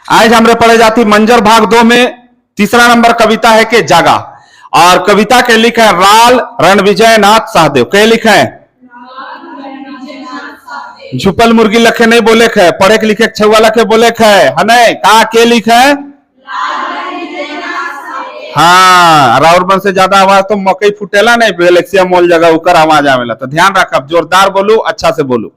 आज हमरे पढ़े जाती मंजर भाग 2 में तीसरा नंबर कविता है कि जागा। और कविता के लिखे है राल रणविजय नाथ सहदेव। के लिखे है? झुपल मुर्गी लखे नहीं बोले खे, पढ़े के लिखे छुवाला के बोले खे है नहीं कहा के लिखे है? हाँ, राउर से ज्यादा आवाज तो मकई फुटेला नहीं, गैलेक्सिया मोल जगह उकर आवाज आवेला, तो ध्यान रखब, जोरदार बोलू, अच्छा से बोलू।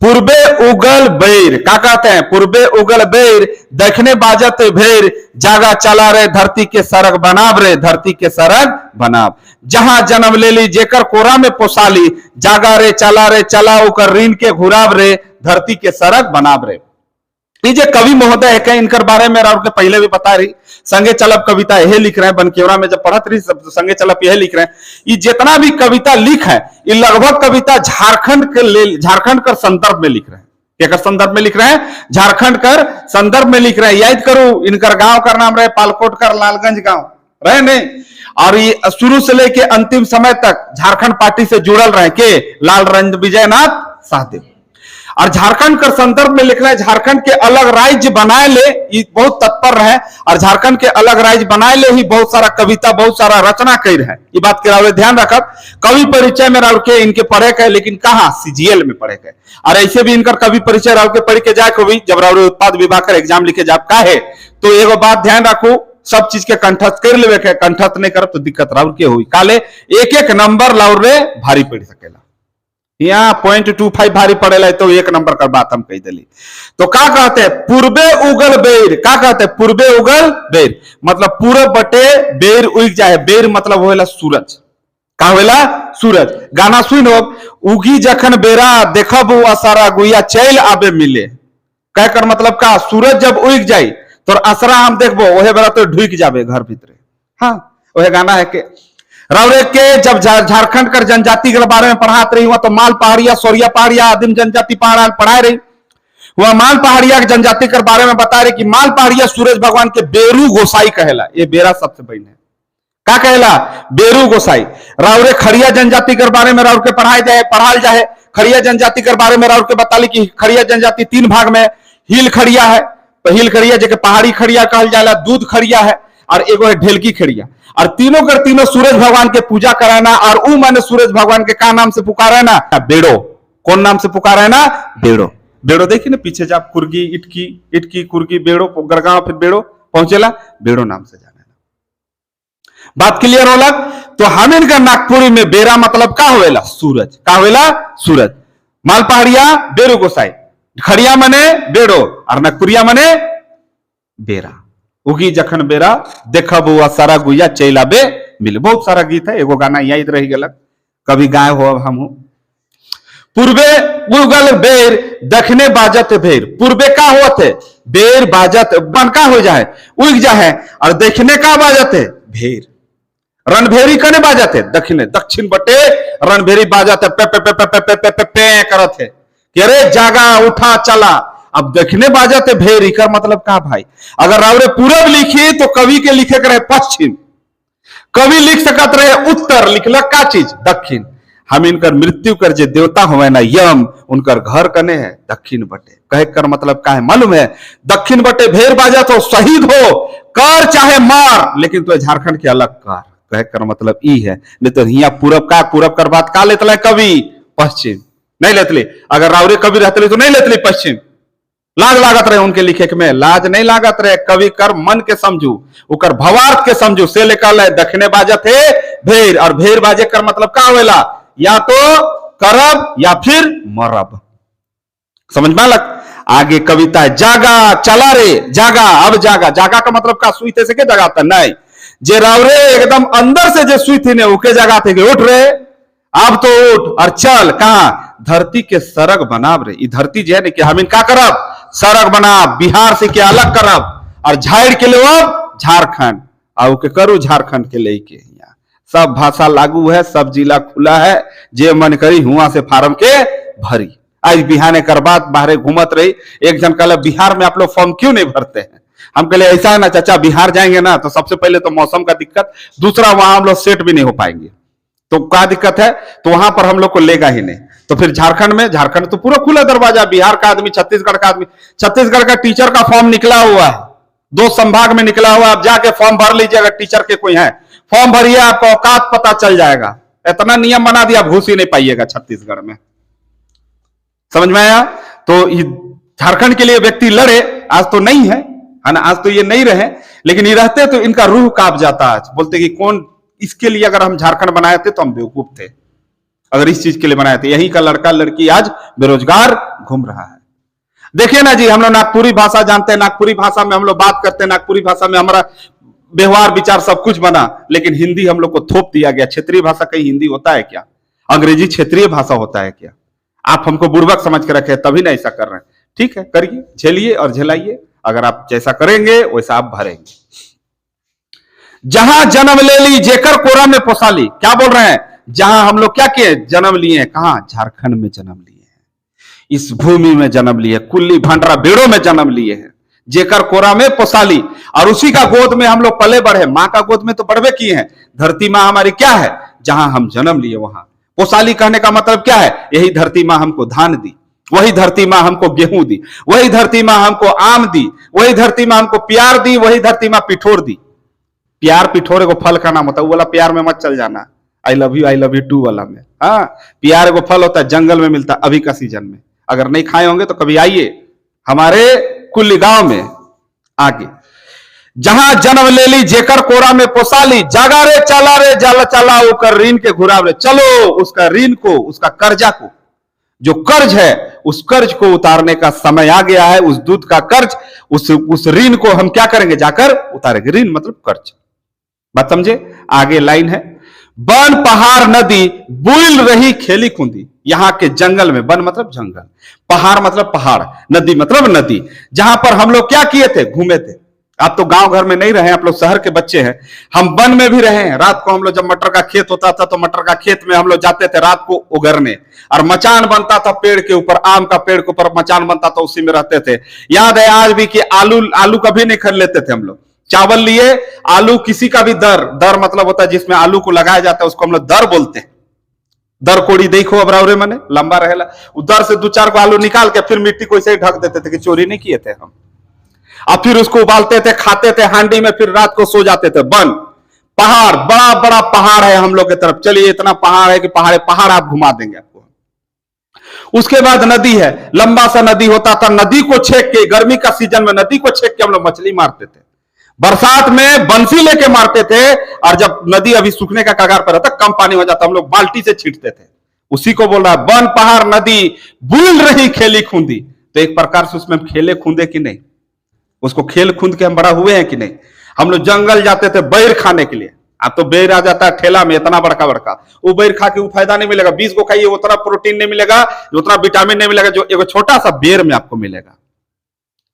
पूर्वे उगल बेर, क्या कहते हैं? पूर्वे उगल बेर देखने बाजत भेर, जागा चला रे धरती के सरग बनाब रे, धरती के सरग बनाब। जहां जन्म ले ली जेकर कोरा में पोसाली, जागा रे चला उकर रीन के घुराब रे, धरती के सरग बनाब रे। ये कवि महोदय है, इनकर बारे में और के पहले भी बता रही, संगे चलब कविता यही लिख रहे हैं, बनकेवरा में जब पढ़त रही सब संगे चलब यही लिख रहे हैं। ये जितना भी कविता लिख है ये लगभग कविता झारखंड कर संदर्भ में लिख रहे हैं। क्या संदर्भ में लिख रहे हैं? झारखंड कर संदर्भ में लिख रहे हैं। याद करो, इनकर गांव का नाम रहे पालकोट कर लालगंज गांव रहे नहीं, और ये शुरू से लेके अंतिम समय तक झारखंड पार्टी से जुड़ल रहे के लाल रणविजय नाथ सहदेव। और झारखंड का संदर्भ में लिख रहे हैं, झारखंड के अलग राज्य बनाए ले ये बहुत तत्पर रहे, और झारखंड के अलग राज्य बनाए ले ही बहुत सारा कविता बहुत सारा रचना कर रहे हैं। ये बात के ध्यान रखब। कवि परिचय में राउर के इनके पढ़े के, लेकिन कहा सीजीएल में पढ़े के, और ऐसे भी इनका कवि परिचय राउर के पढ़ के जाए कवि जब राउर उत्पाद विभाग का एग्जाम लिखे जाए का है, तो एगो बात ध्यान रखो, सब चीज के कंठस्थ कर लेवे के, कंठस्थ नहीं करब तो दिक्कत राउर के हुई काले एक एक नंबर लाउर रे भारी पड़ सकेला। यहाँ 0.25 भारी पड़ेला तो एक नंबर का बात हम कही दिली। तो क्या कहते हैं? पूर्वे उगल बेर, क्या कहते हैं? पूर्वे उगल बेर मतलब पूरब बटे बेर उग जाए। बेर मतलब होएला सूरज, का होएला? सूरज। गाना सुन हो, उगी जखन बेरा देखब असरा गुइया चैल आबे मिले। कह कर मतलब का? सूरज जब उग जाए तो असरा हम देखबो ओहे बेरा तो ढुक जाबे घर भीतरे। हाँ, वह गाना है के रावरे के जब झारखंड कर जनजाति के बारे में पढ़ाते रही हुआ तो माल पहाड़िया, सोरिया पहाड़िया, आदिम जनजाति पहाड़ पढ़ाए रही। वह माल पहाड़िया के जनजाति के बारे में बता रहे कि माल पहाड़िया सूरज भगवान के बेरू गोसाई कहेला। ये बेरा सबसे बड़ी है, क्या कहेला? बेरू गोसाई। रावरे खड़िया जनजाति के बारे में राउर के पढ़ाल जाए। खड़िया जनजाति के बारे में राउर के बताली कि खड़िया जनजाति 3 भाग में हिल खड़िया है, तो हिल खड़िया जो पहाड़ी खड़िया कहल जाला, दूध खड़िया है, और एगो है ढेलकी खड़िया। और तीनों कर तीनों सूरज भगवान के पूजा कराना, और ऊ माने सूरज भगवान के का नाम से पुकारा ना? बेड़ो। कौन नाम से पुकारा है ना? बेड़ो। बेड़ो देखिए ना पीछे जब कुर्गी इटकी, इटकी कुर्गी बेड़ो, गरगांव फिर बेड़ो पहुंचेला, बेड़ो नाम से जाने। बात क्लियर होला? तो हम इनका नागपुरी में बेरा मतलब का होएला? सूरज। का होएला? सूरज। माल पहाड़िया बेरू गोसाई, खड़िया मने बेड़ो, और नागपुरिया मने बेरा। उगी जखन बेरा देखब सारा गुइया चैल आबे मिले। बहुत सारा गीत है, एगो गाना याद रह गलक, कभी गाय हो अब हम। पूर्वे उगल बेर दखने बाजत भेर। पूर्वे का होत है? बेर बाजत बन का हो जाए, उग जाए, और देखने का बाजत है? भेर। रणभेरी कने बाजत है? दक्षिण दक्षिण बटे रणभेरी बाजत है, पे पे पे पे पे पे पे पे पे करत है कि अरे जागा उठा चला। अब देखने बाजत है भेर, इकर मतलब का भाई? अगर रावरे पूरब लिखी तो कवि के लिखे के रहे पश्चिम, कवि लिख सकत रहे उत्तर, लिखलक का चीज? दक्षिण। हम इनकर मृत्यु कर जे देवता हुए ना यम, उनकर घर कने है दक्षिण बटे। कहे कर मतलब का है मालूम है? दक्षिण बटे भेर बाजत हो, शहीद हो, कर चाहे मार, लेकिन तो झारखंड के अलग कर। कहे कर मतलब ई है, नहीं तो यहाँ पूरब का, पूरब कर बात का लेतले कवि? पश्चिम नहीं लेतले। अगर रावरे कवि रहते तो नहीं लेतले पश्चिम। लाज लागत रहे उनके लिखे में? लाज नहीं लागत रहे। कवि कर मन के समझू, उकर भवार्थ के समझू, से लेकर दखने बाजत है भेर, और भेर बाजे कर मतलब का होएला? या तो करब या फिर मरब। समझ में लग? आगे कविता है जागा चला रे, जागा। अब जागा, जागा का मतलब का? सुईते से के जगाता नहीं, जे रावरे एकदम अंदर से जे सुई थी ने उके जगाते कि उठ रे, अब तो उठ और चल। कहा? धरती के सरग बनाब रे। ये धरती जो है ना कि हम इनका करब सरग बना, बिहार से क्या अलग करब, और झाड़ के ले अब झारखंड आओ के करू, झारखंड के लेके यहाँ सब भाषा लागू है, सब जिला खुला है, जे मन करी हुआ से फार्म के भरी। आज बिहार कर बात बाहर घूमत रही, एक जन कहला बिहार में आप लोग फॉर्म क्यों नहीं भरते हैं? हम कहले ऐसा है ना चाचा, बिहार जाएंगे ना तो सबसे पहले तो मौसम का दिक्कत, दूसरा वहां हम लोग सेट भी नहीं हो पाएंगे, तो क्या दिक्कत है? तो वहां पर हम लोग को लेगा ही नहीं। तो फिर झारखंड तो पूरा खुला दरवाजा, बिहार का आदमी, छत्तीसगढ़ का आदमी, छत्तीसगढ़ का टीचर का फॉर्म निकला हुआ है, 2 संभाग में निकला हुआ, आप जाके फॉर्म भर लीजिए, अगर टीचर के कोई है फॉर्म भरिए, आपको औकात पता चल जाएगा। इतना नियम बना दिया, आप घुस ही नहीं पाइएगा छत्तीसगढ़ में। समझ में आया? तो झारखंड के लिए व्यक्ति लड़े, आज तो नहीं है ना, आज तो ये नहीं रहे, लेकिन ये रहते तो इनका रूह कांप जाता। आज बोलते कि कौन इसके लिए, अगर हम झारखंड बनाए थे तो हम बेवकूफ थे, अगर इस चीज के लिए बनाए थे। यही का लड़का लड़की आज बेरोजगार घूम रहा है। देखिए ना जी, हम लोग नागपुरी भाषा जानते हैं, नागपुरी भाषा में हम लोग बात करते हैं, नागपुरी भाषा में हमारा व्यवहार विचार सब कुछ बना, लेकिन हिंदी हम लोग को थोप दिया गया। क्षेत्रीय भाषा कहीं हिंदी होता है क्या? अंग्रेजी क्षेत्रीय भाषा होता है क्या? आप हमको बुर्बक समझ के रखे, तभी ना ऐसा कर रहे हैं। ठीक है, करिए, झेलिए और झेलाइए, अगर आप जैसा करेंगे वैसा आप भरेंगे। जहां जन्म ले ली जेकर कोरा में पोसा ली, क्या बोल रहे हैं? जहां हम लोग क्या किए, जन्म लिए, कहां? झारखंड में जन्म लिए हैं, इस भूमि में जन्म लिए, कुल्ली भांडरा बेड़ों में जन्म लिए हैं, जेकर कोरा में पोसा ली, और उसी का गोद में हम लोग पले बढ़े। मां का गोद में तो बढ़वे किए हैं, धरती मां हमारी क्या है? जहां हम जन्म लिए वहां। पोसाली कहने का मतलब क्या है? यही धरती मां हमको धान दी, वही धरती मां हमको गेहूं दी, वही धरती मां हमको आम दी, वही धरती मां हमको प्यार दी, वही धरती मां पिठोर दी। प्यार पिठोरे को फल का नाम होता है, वो वाला प्यार में मत चल जाना, आई लव यू टू वाला में। हाँ, प्यार को फल होता है, जंगल में मिलता है, अभी का सीजन में। अगर नहीं खाए होंगे तो कभी आइए हमारे कुल्ली गांव में आगे। जहां जन्म ले ली जेकर कोरा में पोसा ली, जागा रे चला रे जाला चला उकर ऋण के घुराव रे। चलो उसका ऋण को, उसका कर्जा को, जो कर्ज है उस कर्ज को उतारने का समय आ गया है। उस दूध का कर्ज, उस ऋण को हम क्या करेंगे? जाकर उतारेंगे। ऋण मतलब कर्ज, बात समझे? आगे लाइन है, वन पहाड़ नदी बुल रही खेली खुंदी। यहां के जंगल में, वन मतलब जंगल, पहाड़ मतलब पहाड़, नदी मतलब नदी, जहां पर हम लोग क्या किए थे? घूमे थे। आप तो गांव घर में नहीं रहे, आप लोग शहर के बच्चे हैं, हम वन में भी रहे हैं। रात को हम लोग, जब मटर का खेत होता था तो मटर का खेत में हम लोग जाते थे रात को उगरने, और मचान बनता था पेड़ के ऊपर, आम का पेड़ के ऊपर मचान बनता था, उसी में रहते थे। याद है आज भी कि आलू कभी नहीं खरीद लेते थे हम लोग। चावल लिए, आलू किसी का भी दर मतलब होता है जिसमें आलू को लगाया जाता है, उसको हम लोग दर बोलते हैं। दर कोड़ी देखो अबरावरे मने लंबा रहेला, उधर से 2-4 को आलू निकाल के फिर मिट्टी को ऐसे ही ढक देते थे कि चोरी नहीं किए थे हम। अब फिर उसको उबालते थे, खाते थे हांडी में, फिर रात को सो जाते थे। वन पहाड़, बड़ा बड़ा पहाड़ है हम लोग की तरफ, चलिए इतना पहाड़ है कि पहाड़ आप घुमा देंगे आपको। उसके बाद नदी है, लंबा सा नदी होता था, नदी को छेक के, गर्मी का सीजन में नदी को छेक के हम लोग मछली मारते थे। बरसात में बंसी लेके मारते थे, और जब नदी अभी सूखने का कगार पर रहता, कम पानी हो जाता, हम लोग बाल्टी से छींटते थे। उसी को बोल रहा है, वन पहाड़ नदी बुल रही खेली खूंदी। तो एक प्रकार से उसमें हम खेले खूंदे कि नहीं? उसको खेल खूंद के हम बड़ा हुए हैं कि नहीं? हम लोग जंगल जाते थे बैर खाने के लिए। अब तो बैर आ जाता है ठेला में, इतना बड़का बड़का, वो बैर खा के वो फायदा नहीं मिलेगा। 20 को खाइए, उतना प्रोटीन नहीं मिलेगा, उतना विटामिन नहीं मिलेगा जो एक छोटा सा बेर में आपको मिलेगा।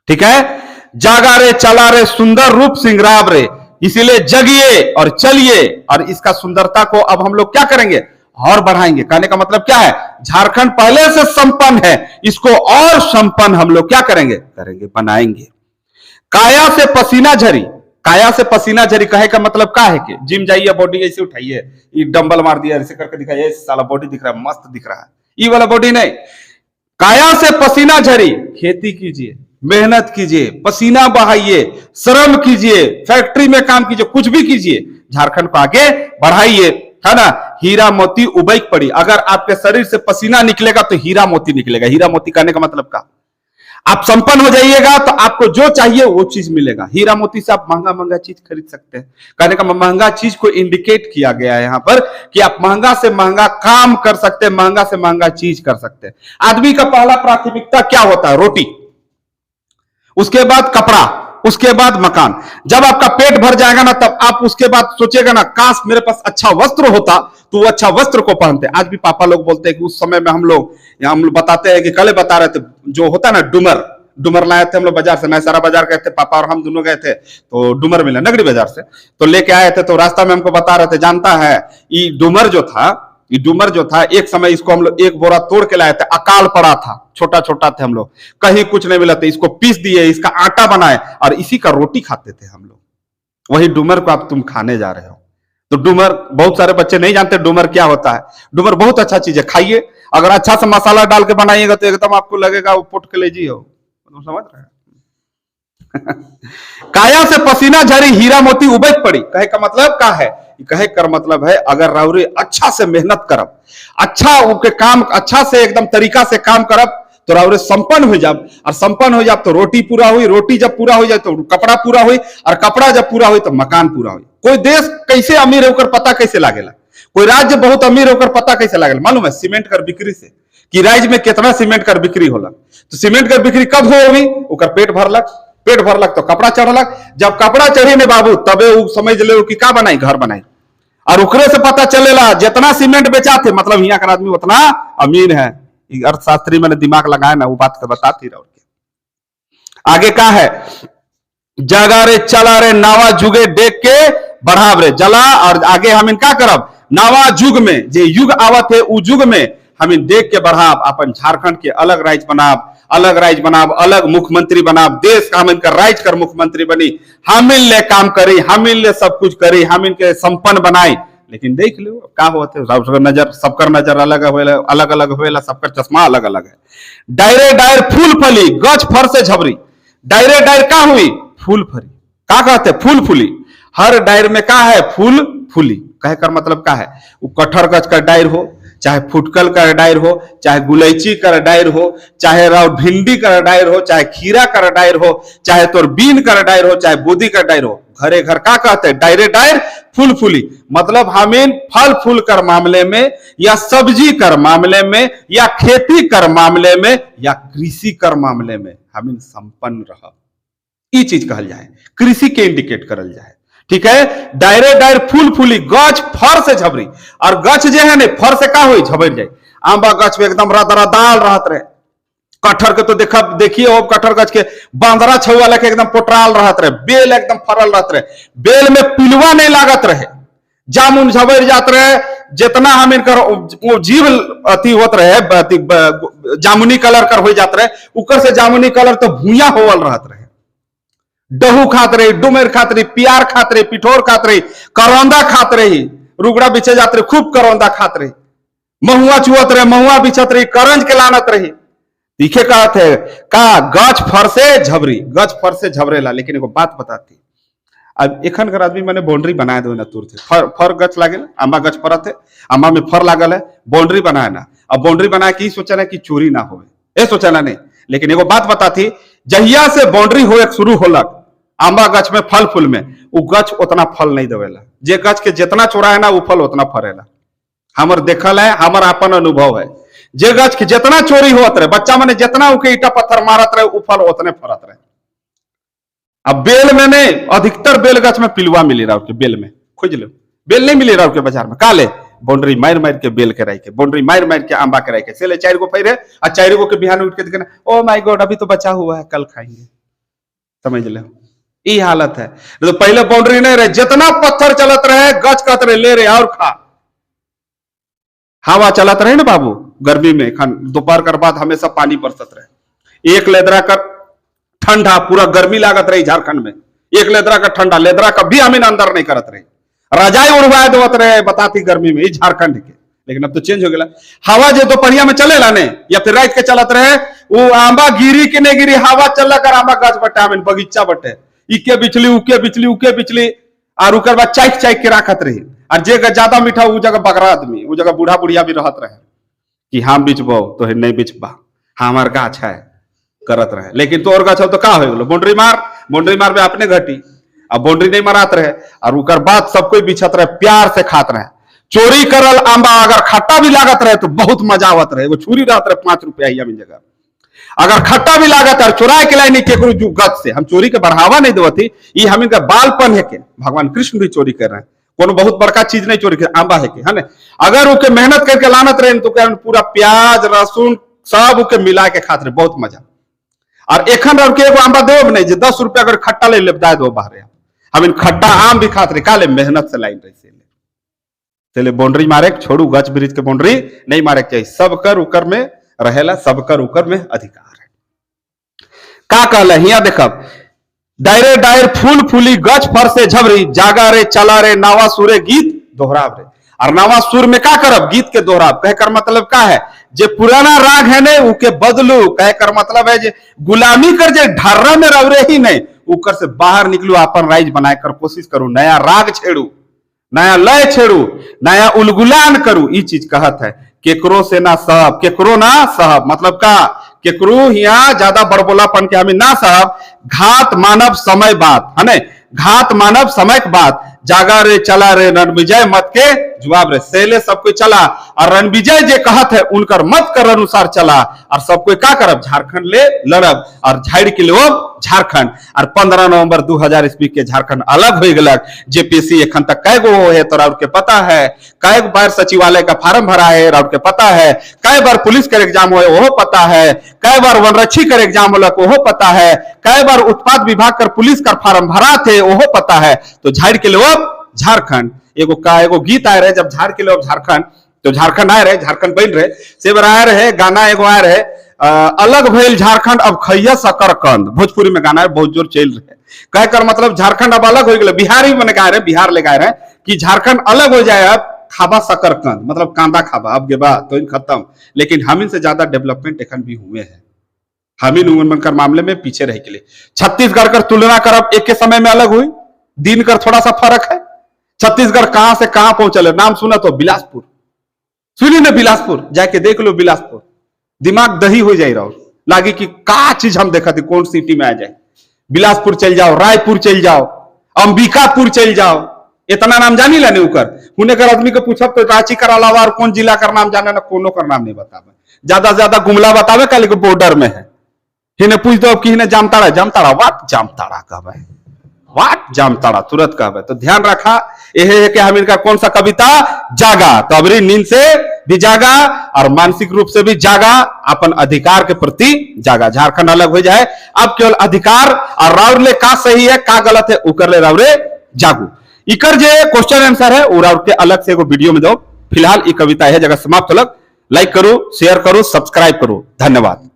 ठीक है, जागा रे चला रे सुंदर रूप सिंगराब रे, इसीलिए जगिए और चलिए, और इसका सुंदरता को अब हम लोग क्या करेंगे? और बढ़ाएंगे। कहने का मतलब क्या है? झारखंड पहले से संपन्न है, इसको और संपन्न हम लोग क्या करेंगे? बनाएंगे। काया से पसीना झरी, काया से पसीना झरी कहे का मतलब क्या है? कि जिम जाइए, बॉडी ऐसे उठाइए, ये डंबल मार दिया, ऐसे करके दिखाइए, साला बॉडी दिख रहा है, मस्त दिख रहा है, ये वाला बॉडी नहीं। काया से पसीना झरी, खेती कीजिए, मेहनत कीजिए, पसीना बहाइए, श्रम कीजिए, फैक्ट्री में काम कीजिए, कुछ भी कीजिए, झारखंड को आगे बढ़ाइए, है ना? हीरा मोती उबैक पड़ी, अगर आपके शरीर से पसीना निकलेगा तो हीरा मोती निकलेगा। हीरा मोती कहने का मतलब क्या? आप संपन्न हो जाइएगा तो आपको जो चाहिए वो चीज मिलेगा। हीरा मोती से आप महंगा महंगा चीज खरीद सकते हैं। कहने का महंगा चीज को इंडिकेट किया गया है यहां पर कि आप महंगा से महंगा काम कर सकते हैं, महंगा से महंगा चीज कर सकते हैं। आदमी का पहला प्राथमिकता क्या होता है? रोटी, उसके बाद कपड़ा, उसके बाद मकान। जब आपका पेट भर जाएगा ना, तब आप उसके बाद सोचेगा ना, काश मेरे पास अच्छा वस्त्र होता, तो वो अच्छा वस्त्र को पहनते। आज भी पापा लोग बोलते हैं कि उस समय में हम लोग बताते हैं कि कल बता रहे थे, जो होता है ना डुमर लाए थे हम लोग बाजार से, मैं सारा बाजार गए थे, पापा और हम दोनों गए थे, तो डुमर मिला नगरी बाजार से, तो लेके आए थे। तो रास्ता में हमको बता रहे थे, जानता है ये डुमर जो था एक समय इसको हम लोग 1 बोरा तोड़ के लाए थे, अकाल पड़ा था, छोटा छोटा थे हम लोग, कहीं कुछ नहीं मिला था, इसको पीस दिए, इसका आटा बनाए और इसी का रोटी खाते थे हम लोग। वही डुमर को आप तुम खाने जा रहे हो। तो डुमर, बहुत सारे बच्चे नहीं जानते डुमर क्या होता है। डुमर बहुत अच्छा चीज है, खाइए अगर अच्छा से मसाला डाल के बनाइएगा तो एकदम आपको लगेगा वो पोट कलेजी हो, तुम समझ रहे हैं। काया से पसीना झरी हीरा मोती उबैत पड़ी, कहे का मतलब का है, कहे कर मतलब है अगर राउरी अच्छा से मेहनत करब, अच्छा उनके काम अच्छा से एकदम तरीका से काम करब तो राउरे संपन्न हो जाब, और संपन्न हो जाब तो रोटी पूरा हुई, रोटी जब पूरा हो जाए तो कपड़ा पूरा हुई, और कपड़ा जब पूरा हुई तो मकान पूरा हुई। कोई देश कैसे अमीर होकर पता कैसे लागेला, कोई राज्य बहुत अमीर होकर पता कैसे लागेला, मालूम है सीमेंट कर बिक्री से, कि राज्य में कितना सीमेंट कर बिक्री होला। तो सीमेंट कर बिक्री कब होगी, ओकर पेट भरलक, पेट भरलक तो कपड़ा चढ़लक, जब कपड़ा चढ़ी ने बाबू तबे वो समझ ले कि का बनाई, घर बनाई। और उकरे से पता चलेला जितना सीमेंट बेचा थे मतलब यहाँ का आदमी उतना अमीर है। अर्थशास्त्री मैंने दिमाग लगाया ना, वो बात तो बताती रहो। आगे का है, जगा रे चला रे नावा जुगे देख के बढ़ाव रे जला, और आगे हम इनका करब नावा जुग में जे युग आवत है उ युग में हम इन देख के बढ़ाव, अपन झारखंड के अलग राज्य बनाब, अलग राज्य बनाब, अलग मुख्यमंत्री बनाब, देश का हम इनका राज्य कर मुख्यमंत्री बनी, हम इन ले काम करी, हम इन ले सब कुछ करी, हम इनके संपन्न बनाई। लेकिन देख लो क्या होते नजर, सबकर नजर अलग अलग अलग होएला, सबकर चश्मा अलग अलग है। डायरे डायर फूल फली गच फर से झबरी, डायरे डायर का हुई फूल फरी, का कहते फूल फूली, हर डायर में का है फूल फूली, कहे कर मतलब का है, वो कटहर गच का डायर हो, चाहे फुटकल का डायर हो, चाहे गुलैची का डायर हो, चाहे भिंडी का डायर हो, चाहे खीरा का डायर हो, चाहे तोर बीन का डायर हो, चाहे बोदी का डायर हो, घरे घर का कहते हैं डायरे डायर फूल फूली। मतलब हमें फल फूल कर मामले में, या सब्जी कर मामले में, या खेती कर मामले में, या कृषि कर मामले में हमें संपन्न रह, ये चीज कहल जाए, कृषि के इंडिकेट करल जाए। ठीक है, डायरे डायर फूल फूली गच फर से झबरी, और गच जे है ने फर से का हुई झबर जाए। आंबा गच में एकदम रदरदाल रहत रहे, कटहर के तो देखिए वो कटहर गच के बांदरा छुआ लेके एकदम पोटराल रहत रहे, बेल एकदम फरल रहत रहे, बेल में पिलुआ नहीं लागत रहे, जामुन झबर जात रहे, जितना हम इनकर जीव अति होत रहे जामुनी कलर कर हो जात रहे, उकर से जामुनी कलर तो भूया होवल रहत रहे। डहू खात रही, डुमेर खात रही, पियार खात रही, पिठोर खात रही, करौंदा खात रही, रुगड़ा बिछे जात रही, खूब करौंदा खात रही, महुआ चुअत रहे, महुआ बिछत रही, करंज के लानत रही। दिखे का थे का गच फर से झबरी, गच फर से झबरेला। लेकिन एगो बात बताती, अब एखन कर आदमी मैंने बाउंड्री बनाए दो ना, तुर थे फर गच लागे, आंबा गच फरत है, आंबा में फर लागल है, बाउंड्री बनाए ना। अब बाउंड्री बनाए की सोचा ना कि चोरी ना हो, ये सोचा ना नहीं। लेकिन एगो बात बताती, जहिया से बाउंड्री हो शुरू होलक आंबा गच में फल फूल में, वो गच उतना फल नहीं देवेला, जे गच के जितना चोरा है ना वो फल उतना फरेला। हमर देखल है, हमर अपन अनुभव है, जे गच के जितना चोरी होत रहे, बच्चा मैंने जितना उके ईटा पत्थर मारत रहे, वो फल उतने फरत रहे। अब बेल में नहीं, अधिकतर बेल गच में पिलुआ मिली रहा, बेल में खोज लो, बेल नहीं मिली रहा बाजार में, काले बाउंड्री मार मार के बेल के रखे, बाउंड्री मार मार के आंबा के रखे, चले 4 गो फैरे और 4 गो के बिहान उठ के देखना, ओ माय गॉड अभी तो बचा हुआ है, कल खाएंगे। समझ लो ये हालत है। तो पहले बाउंड्री नहीं रहे, जितना पत्थर चलत रहे गच कहते रहे ले रहे और खा, हवा चलत रहे ना बाबू, गर्मी में दोपहर कर बाद हमेशा पानी बरसत रहे, एक लेदरा कर ठंडा, पूरा गर्मी लागत रही झारखंड में, एक लेदरा का ठंडा, लेदरा का भी हमें अंदर नहीं करत रहे, रजाई उड़वाए देवत रहे बताती गर्मी में, झारखंड के। लेकिन अब तो चेंज हो गया, हवा जो दोपहरिया में चलेला ने या फिर रात के चलत रहे, वो आंबा गिरी के नहीं गिरी, हवा चल कर आंबा गाछ बटे, हमें बगीचा बटे, इके बिचली उके बिचली उके बिचली, और उकर बाद चाइक चाइक के राखत रही। और जे ज्यादा मीठा वो जगह बकरा आदमी, वो जगह बूढ़ा बुढ़िया भी रहत रहे कि हम बिचबो तो नहीं बिचबा, हमार गाछ है करत रहे। लेकिन तो और गाछ हो तो का हो गलो, बाउंड्री मार में अपने घटी, अब बाउंड्री नहीं मरात रहे, और उकर बाद सब कोई बिछत रहे, प्यार से खात रहे। चोरी करल आंबा अगर खट्टा भी लागत रहे तो बहुत मजा आवत रहे, वो छुरी रहत रहे 5 रुपया ही जगह, अगर खट्टा भी लागत है चुराए के लाइन के गत से, हम चोरी के बढ़ावा नहीं देवती, ये हम इनका बालपन है के, भगवान कृष्ण भी चोरी कर रहे हैं, कोनो बहुत बड़का चीज नहीं चोरी कर, आंबा है के है ना, अगर उके मेहनत करके लानत रहे तो पूरा प्याज लहसुन सब उके मिला के खाते रहे, बहुत मजा। और एखन के एगो आंबा देव नहीं जे 10 रुपया अगर खट्टा ले दाय दो बाहर, हम इन खट्टा आम भी खाते रहे, काले मेहनत से लाइन रही से बाउंड्री मारे छोड़ू, गच ब्रिज के बाउंड्री नहीं मारे चाहिए, सबकर उकर में रहेला, सबकर उकर में अधिकार है। का कहला हिया देखब, डायरे डायर फूल फूली गच फर से झबरी, जागा रे चला रे नावा सुरे गीत दोहराव रे। और नावा सुर में का करब, गीत के दोहराव, कहे कर मतलब का है, जे पुराना राग है ने उके बदलू, कह कर मतलब है जे गुलामी कर जे ढर्रा में रवरे ही नहीं, उकर से बाहर निकलू, अपन राइज बनाए कर कोशिश करू, नया राग छेड़ू, नया लय छेड़ू, नया उलगुलान करू। ई चीज कहत है केकरो से ना सहब, केकरो ना सहब मतलब का, केकरो यहाँ ज्यादा बड़बोलापन के हमें ना सहब, घात मानव समय बात है, घात मानव समय के बात, जागा रे चला रे रणविजय मत के जवाब रे, सेले सब कोई चला और रणविजय जे कहत है उनकर मत कर अनुसार चला, और सब कोई का करब, झारखंड ले लड़ब और झाड़ के लिए झारखंड। और 15 नवंबर 2000 ईस्वी के झारखंड अलग हो गलक। जेपीसी एखन तक कै गो है तो राउर के पता है, कै बार सचिवालय का फार्म भरा है राउर के पता है, कै बार पुलिस का एग्जाम हो वो पता है, कै बार वनरक्षी का एग्जाम होलक वो पता है, कै बार उत्पाद विभाग कर पुलिस का फार्म भरा थे वो पता है। तो झाड़ के लिए झारखंड एगो गीत आए रहे, जब झाड़ के लिए झारखंड, तो झारखंड आए रहे, झारखंड बन रहे, से बार आए रहे गाना एगो आए रहे, अलग भइल झारखंड अब खैया शकरकंद, भोजपुरी में गाना है, बहुत जोर चल रहे, कह कर मतलब झारखंड अब अलग हो गया, बिहार ही मैंने कहा रहे, बिहार ले गए रहे कि झारखंड अलग हो जाए, अब खाबा शकरकंद मतलब कांदा खाबा, अब के बाद तो खत्म। लेकिन हम इनसे ज्यादा डेवलपमेंट एखन भी हुए हैं, हम इन बनकर मामले में पीछे रह के लिए। छत्तीसगढ़ कर तुलना करब एक के समय में अलग हुई, दिन कर थोड़ा सा फर्क है। छत्तीसगढ़ कहां से कहां पहुंचल है, नाम सुना तो बिलासपुर, सुनी ना बिलासपुर, जाके देख लो बिलासपुर, दिमाग दही हो जाए रहा लागे कि का चीज हम देखा थी, कौन सिटी में आ जाए। बिलासपुर चल जाओ, रायपुर चल जाओ, अंबिकापुर चल जाओ, इतना नाम जानी लाने उकर उन्हें कर आदमी को पूछब तो रांची कर अलावा और कौन जिला का नाम जाने ना, कोनो का नाम नहीं बतावे, ज्यादा से ज्यादा गुमला बतावे कल के बॉर्डर में है। हिने पूछ दो कि हिने जामताड़ा, जामताड़ा वाट जामताड़ा कहवे, वाट जामताड़ा तुरंत कहवे। तो ध्यान रखा यह है कि हम इनका कौन सा कविता जागा, तो अबरी नींद से भी जागा और मानसिक रूप से भी जागा, अपन अधिकार के प्रति जागा। झारखंड अलग हो जाए, अब केवल अधिकार और राउरले का सही है का गलत है उकर ले राउरे जागू। इकर जे क्वेश्चन आंसर है वो राउर के अलग से एगो वीडियो में दो। फिलहाल ये कविता है जगह समाप्त होलक। लाइक करो, शेयर करो, सब्सक्राइब करो, धन्यवाद।